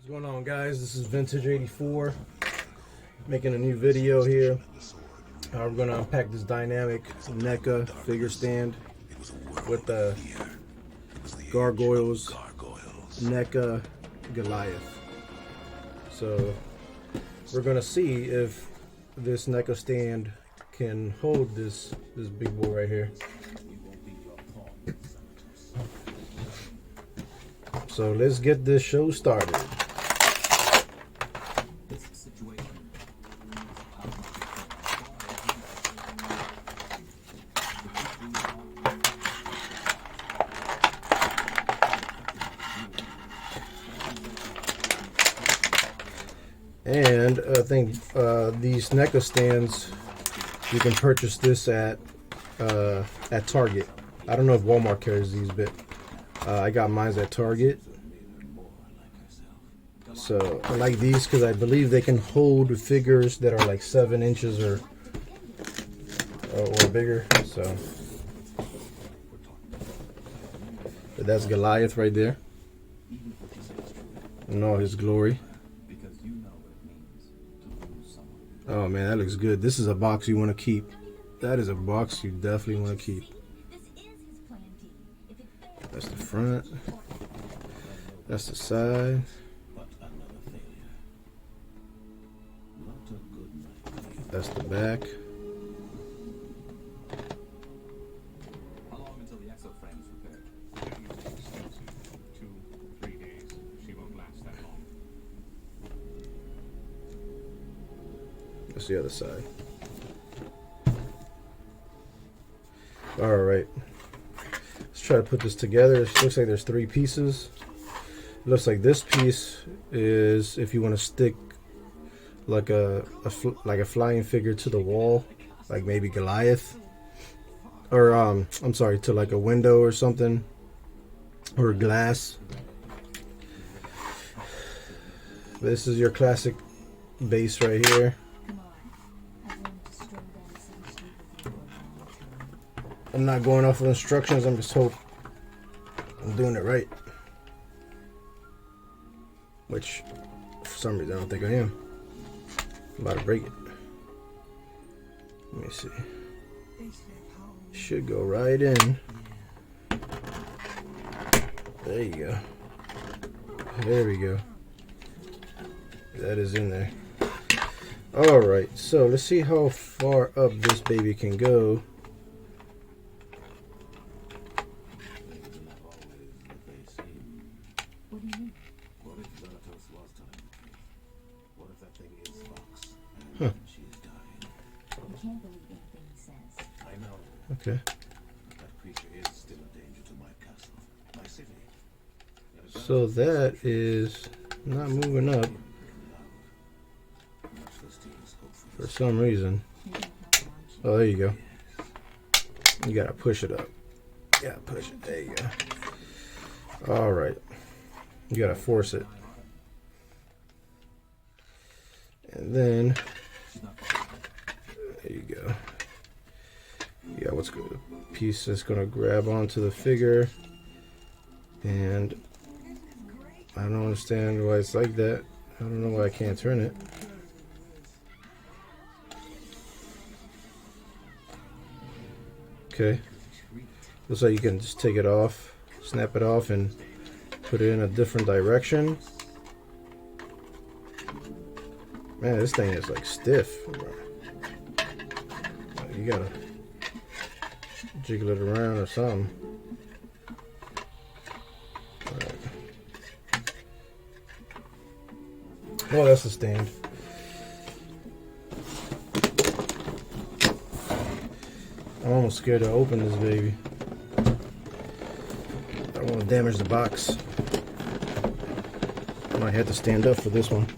What's going on, guys? This is Vintage 84 making a new video here. We're going to unpack this dynamic Neca figure stand with the Gargoyles Neca Goliath. So we're going to see if this Neca stand can hold this big boy right here. So let's get this show started. And I think these Neca stands, you can purchase this at Target. I don't know if Walmart carries these, but I got mine at Target. So I like these because I believe they can hold figures that are like 7 inches or bigger. So but that's Goliath right there in all his glory. Oh man, that looks good. This is a box you want to keep. That is a box you definitely want to keep. That's the front. That's the side. That's the back. How long until the exo frame is repaired? 2-3 days. She won't last that long. That's the other side. All right. Let's try to put this together. It looks like there's 3 pieces. It looks like this piece is if you want to stick like a flying figure to the wall, like maybe Goliath, or I'm sorry, to like a window or something, or glass. This is your classic base right here. I'm not going off of instructions. I'm just hoping I'm doing it right, which for some reason I don't think I am. I'm about to break it. Let me see. Should go right in. There you go. There we go. That is in there. Alright, so let's see how far up this baby can go. Huh. Okay. So that is not moving up for some reason. Oh, there you go. You gotta push it up. Yeah, push it. There you go. All right. You gotta force it. And then there you go. You got what's good, a piece that's gonna grab onto the figure, and I don't understand why it's like that. I don't know why I can't turn it. Okay, looks like you can just take it off, snap it off, and put it in a different direction. Man, this thing is like stiff. You gotta jiggle it around or something. Right. Oh, that's a stand. I'm almost scared to open this baby. I don't want to damage the box. I might have to stand up for this one.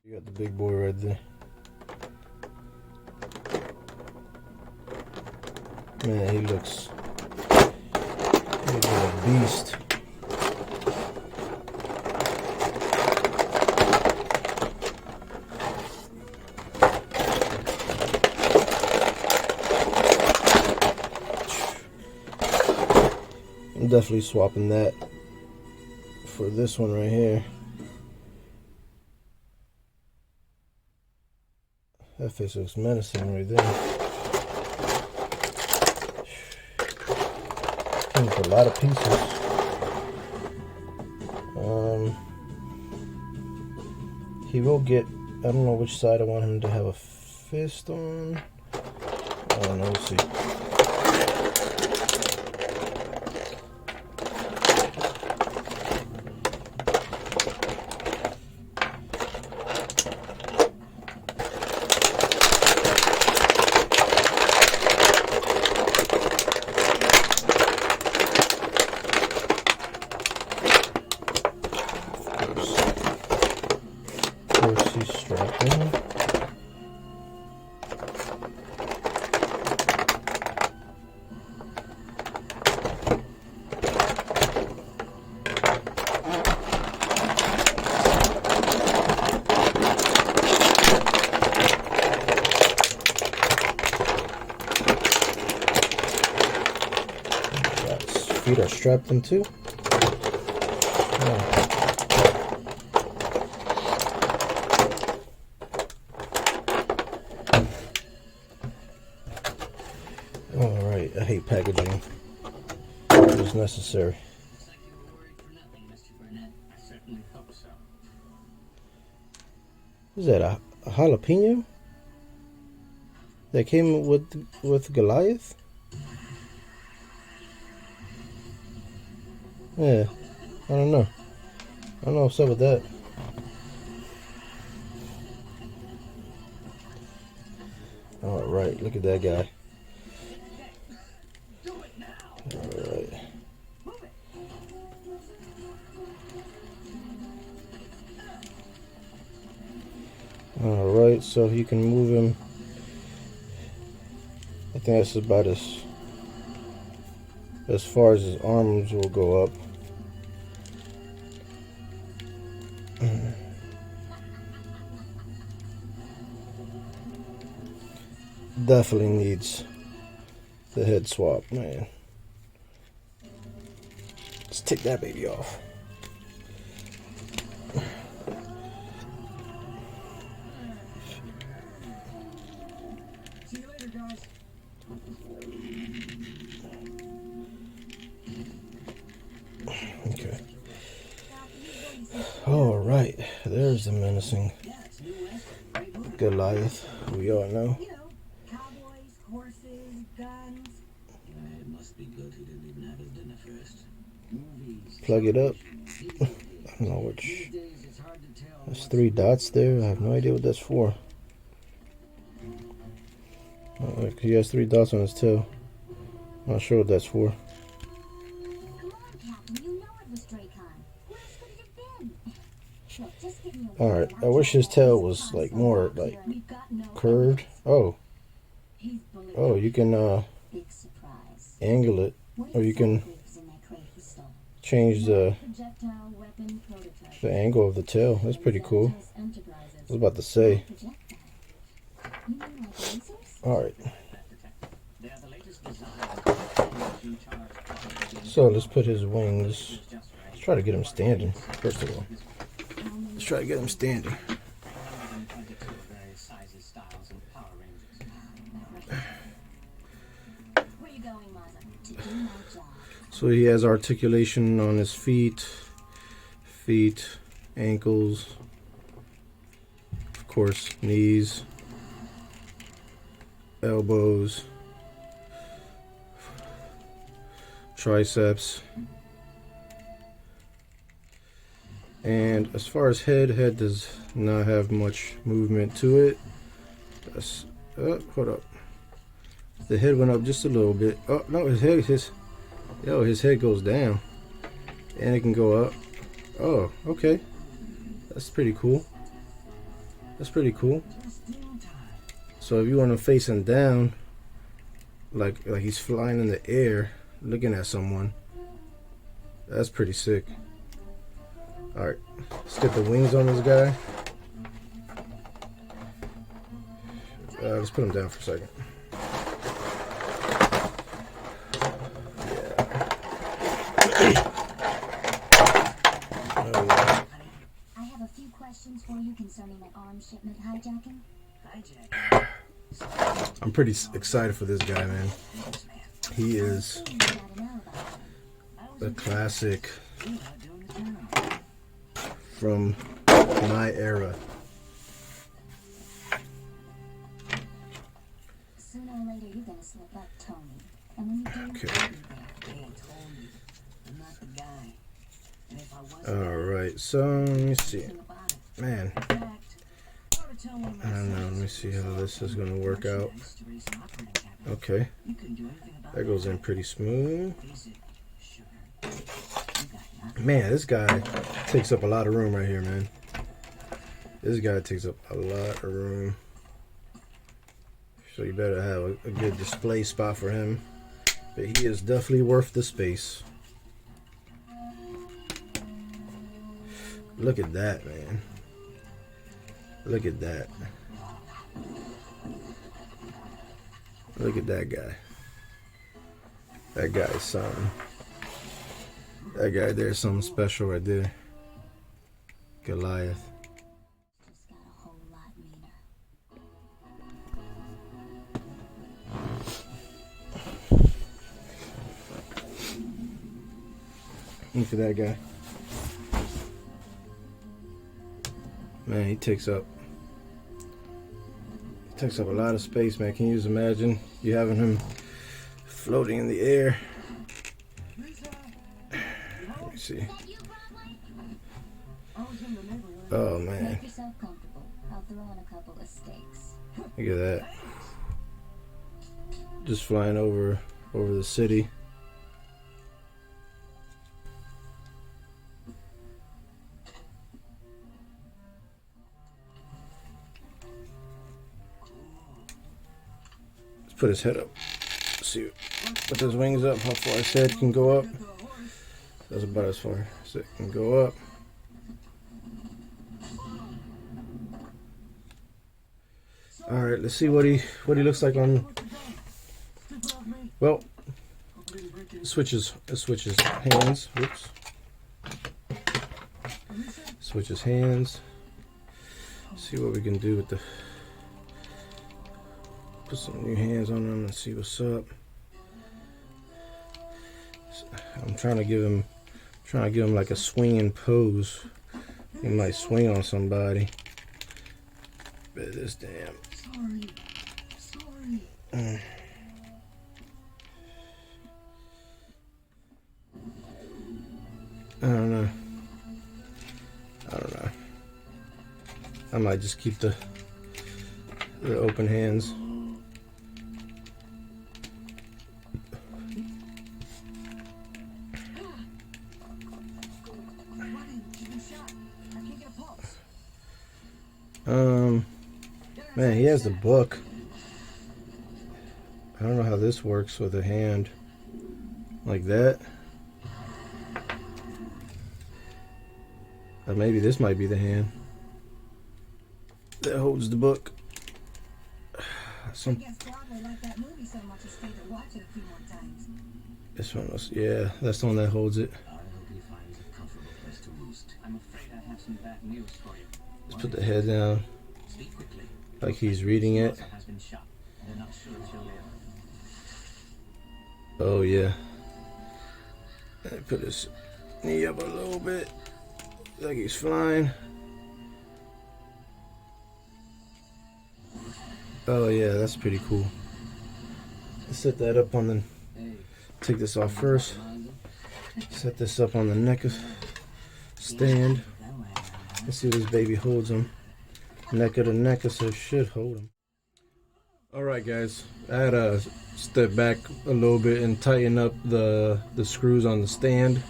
You got the big boy right there. Man, he looks like a beast. definitely swapping that for this one right here. That face looks menacing right there. There's a lot of pieces. He will get, I don't know which side I want him to have a fist on. I don't know, we'll see. He's strapped in. His feet are strapped in too. Oh. Alright, I hate packaging. It was necessary. Looks like you were worried for nothing, Mr. Burnett. I certainly hope so. Is that a jalapeno? That came with Goliath? Yeah, I don't know. I don't know what's up with that. Alright, look at that guy. Alright. Alright, so you can move him. I think that's about as far as his arms will go up. Definitely needs the head swap, man. Let's take that baby off. See you later, guys. Okay. Alright, there's the menacing Goliath, we all know. You know, cowboys, horses, guns. It must be good he didn't even have his dinner first. Movies. Plug it up. I don't know which. These days it's hard to tell. There's 3 dots there. I have no idea what that's for. He has 3 dots on his tail. Not sure what that's for. Come on, Captain, you know it was Dracon. Who else could it have been? Look, just give me a Alright, word. I wish his tail was like more like We've got no curved. evidence. Oh, He's bullied. oh, you can Big surprise. angle it, What or you can exactly was in that crate he stole? change the Projectile weapon prototype. angle of the tail. That's pretty cool. I was about to say. Projectile. You mean like lasers? Alright, They are the latest design. so let's put his wings. Let's try to get him standing, first of all. Let's try to get him standing. 122 various sizes, styles, and power ranges. Where you going, Maza? To do my job. So he has articulation on his feet, ankles, of course, knees, elbows, triceps. And as far as head does not have much movement to it. Hold up. The head went up just a little bit. Oh no, his head goes down. And it can go up. Oh, okay. That's pretty cool. That's pretty cool. So if you want to face him down, like he's flying in the air, looking at someone, that's pretty sick. Alright, let's get the wings on this guy. Let's put him down for a second. Yeah. some questions for you concerning that arms shipment hijacking. I'm pretty excited for this guy, man. He is a classic from my era. Sooner or later, you're gonna slip up, Tony. And when you do, Okay. Alright, so let me see. Man, I don't know. Let me see how this is going to work out. Okay. That goes in pretty smooth. Man, this guy takes up a lot of room right here, man. This guy takes up a lot of room. So you better have a good display spot for him. But he is definitely worth the space. Look at that, man. Look at that. Look at that guy. That guy's something. That guy there's something special right there. Goliath. just got a whole lot meaner. Look at that guy. Man, he takes up a lot of space, man. Can you just imagine you having him floating in the air? Let me see. Oh man, Make yourself comfortable. I'll throw in a couple of steaks. look at that. Just flying over the city. Put his head up. See, put his wings up. How far his head can go up. That's about as far as it can go up. All right, let's see what he looks like on. Well, it switches hands. Whoops. Switches hands. See what we can do with the. Put some new hands on him and see what's up. I'm trying to give him like a swinging pose. He might swing on somebody. But this damn. Sorry. I don't know. I might just keep the open hands. Man, he has the book. I don't know how this works with a hand like that. Or maybe this might be the hand that holds the book. This one was, yeah, that's the one that holds it. I'm afraid I have some bad news for you. Just put the head down like he's reading it. Has been shot. They're not sure if he'll live. Oh yeah. And put his knee up a little bit, like he's flying. Oh yeah, that's pretty cool. Let's set that up on the. Take this off first. Set this up on the Neca stand. Let's see if this baby holds him. Neca to Neca, so it should hold him. Alright guys, I had to step back a little bit and tighten up the screws on the stand.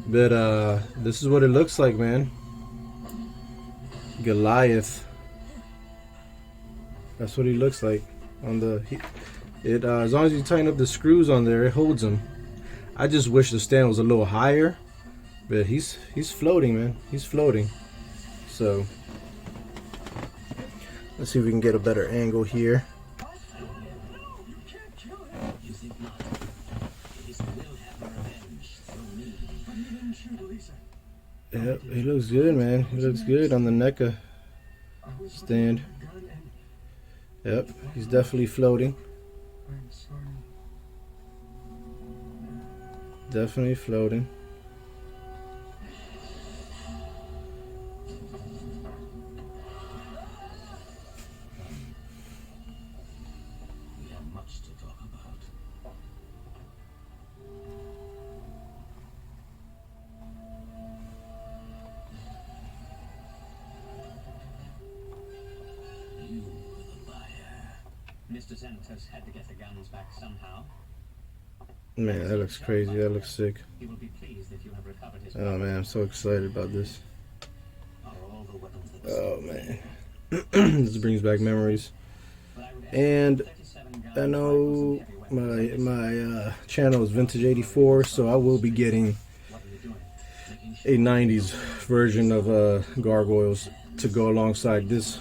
But this is what it looks like, man. Goliath. That's what he looks like on the. As long as you tighten up the screws on there, it holds him. I just wish the stand was a little higher, but he's floating, man. He's floating. So let's see if we can get a better angle here. Yep, he looks good, man. He looks good on the Neca stand. Yep, he's definitely floating. Definitely floating. We have much to talk about. You were the buyer. Mr. Xanatos had to get the guns back somehow. Man, that looks crazy. That looks sick. He will be pleased that you have recovered his Oh man, I'm so excited about this. Are all the weapons that Oh man, this brings back memories. And I know my channel is Vintage 84, so I will be getting a 90s version of Gargoyles to go alongside this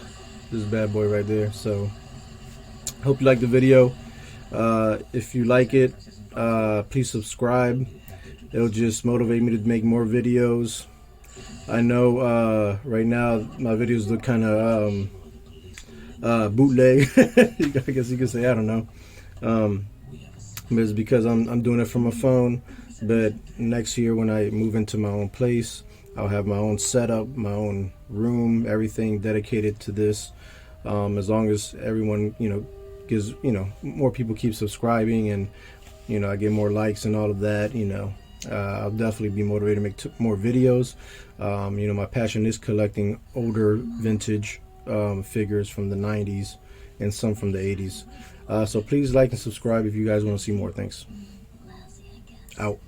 bad boy right there. So hope you like the video. If you like it, please subscribe. It'll just motivate me to make more videos. I know right now my videos look kind of bootleg. I guess you could say, I don't know. But it's because I'm doing it from a phone. But next year when I move into my own place, I'll have my own setup, my own room, everything dedicated to this. As long as everyone, gives, more people keep subscribing, and I get more likes and all of that, I'll definitely be motivated to make more videos. My passion is collecting older vintage figures from the 90s and some from the 80s. So please like and subscribe if you guys want to see more. Thanks. Lousy, I guess. Out.